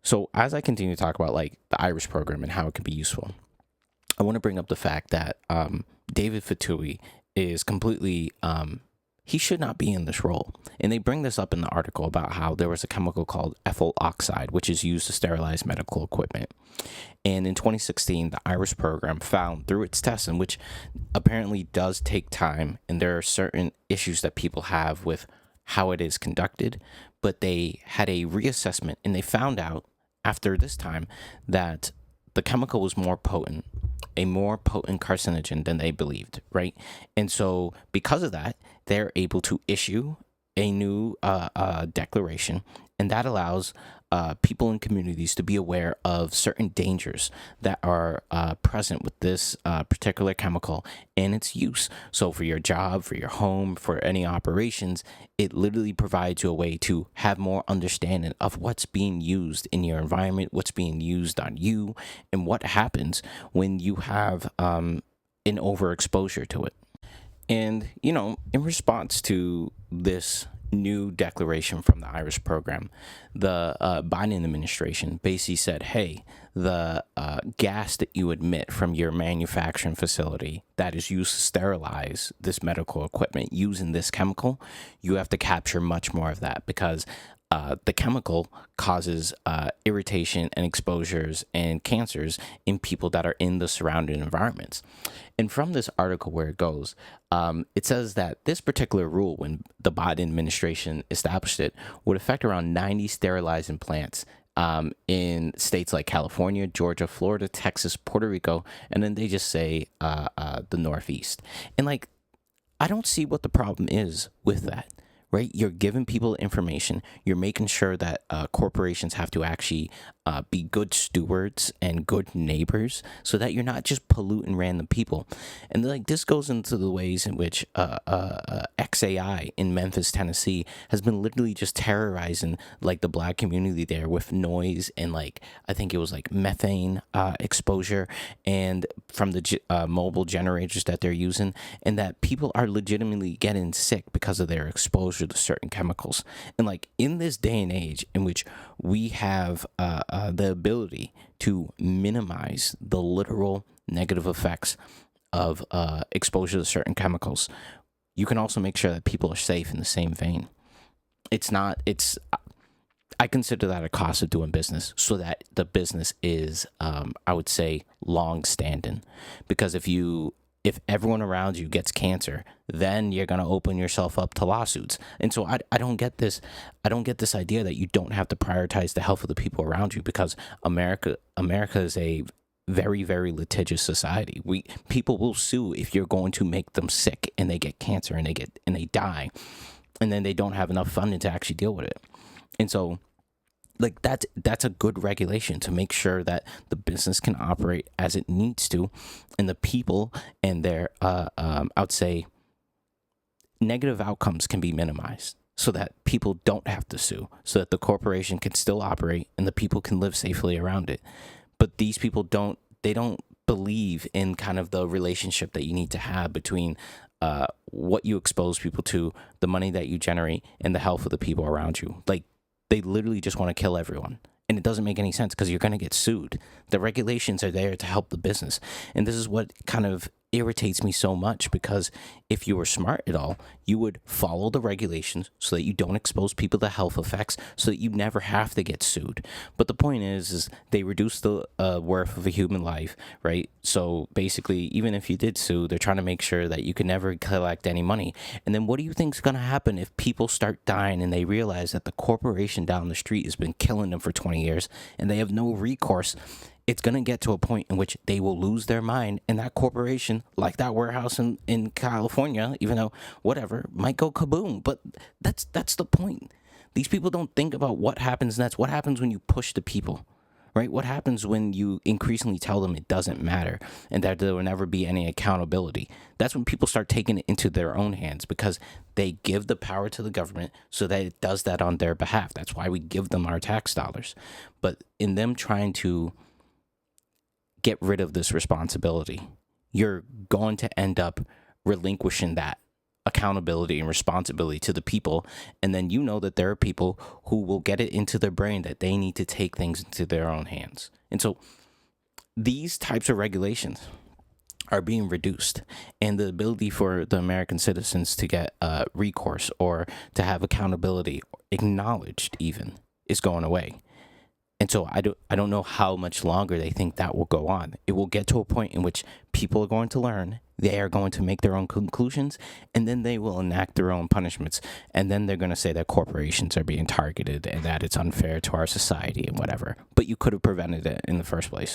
So as I continue to talk about like the Irish program and how it can be useful, I want to bring up the fact that David Fotohui is completely he should not be in this role. And they bring this up in the article about how there was a chemical called ethyl oxide, which is used to sterilize medical equipment. And in 2016, the Irish program found through its testing, which apparently does take time, and there are certain issues that people have with how it is conducted, but they had a reassessment and they found out after this time that the chemical was a more potent carcinogen than they believed, right? And so because of that, they're able to issue a new declaration, and that allows people in communities to be aware of certain dangers that are present with this particular chemical and its use. So for your job, for your home, for any operations, it literally provides you a way to have more understanding of what's being used in your environment, what's being used on you, and what happens when you have an overexposure to it. And, in response to this new declaration from the Irish program, the Biden administration basically said, hey, the gas that you emit from your manufacturing facility that is used to sterilize this medical equipment using this chemical, you have to capture much more of that because the chemical causes irritation and exposures and cancers in people that are in the surrounding environments. And from this article where it goes, it says that this particular rule, when the Biden administration established it, would affect around 90 sterilizing plants in states like California, Georgia, Florida, Texas, Puerto Rico, and then they just say the Northeast. And I don't see what the problem is with that. Right? You're giving people information. You're making sure that corporations have to actually be good stewards and good neighbors so that you're not just polluting random people. And this goes into the ways in which XAI in Memphis, Tennessee has been literally just terrorizing the black community there with noise and I think it was methane exposure and from the mobile generators that they're using, and that people are legitimately getting sick because of their exposure to certain chemicals. And in this day and age in which we have the ability to minimize the literal negative effects of exposure to certain chemicals, you can also make sure that people are safe in the same vein. I consider that a cost of doing business, so that the business is, I would say, long-standing. Because if everyone around you gets cancer, then you're going to open yourself up to lawsuits. And so I don't get this. I don't get this idea that you don't have to prioritize the health of the people around you, because America is a very, very litigious society. People will sue if you're going to make them sick and they get cancer and they die, and then they don't have enough funding to actually deal with it. And so that's a good regulation to make sure that the business can operate as it needs to, and the people and their I would say negative outcomes can be minimized, so that people don't have to sue, so that the corporation can still operate and the people can live safely around it. But these people don't believe in kind of the relationship that you need to have between what you expose people to, the money that you generate, and the health of the people around you. They literally just want to kill everyone. And it doesn't make any sense, because you're going to get sued. The regulations are there to help the business. And this is what kind of irritates me so much, because if you were smart at all, you would follow the regulations so that you don't expose people to health effects, so that you never have to get sued. But the point is they reduce the worth of a human life, right? So basically, even if you did sue, they're trying to make sure that you can never collect any money. And then what do you think is going to happen if people start dying and they realize that the corporation down the street has been killing them for 20 years and they have no recourse? It's going to get to a point in which they will lose their mind, and that corporation, like that warehouse in California, even though whatever, might go kaboom. But that's the point. These people don't think about what happens next. What happens when you push the people, right? What happens when you increasingly tell them it doesn't matter and that there will never be any accountability? That's when people start taking it into their own hands, because they give the power to the government so that it does that on their behalf. That's why we give them our tax dollars. But in them trying to get rid of this responsibility, you're going to end up relinquishing that accountability and responsibility to the people, and then you know that there are people who will get it into their brain that they need to take things into their own hands. And so these types of regulations are being reduced, and the ability for the American citizens to get recourse or to have accountability acknowledged even is going away. And so I don't know how much longer they think that will go on. It will get to a point in which people are going to learn, they are going to make their own conclusions, and then they will enact their own punishments. And then they're going to say that corporations are being targeted and that it's unfair to our society and whatever. But you could have prevented it in the first place.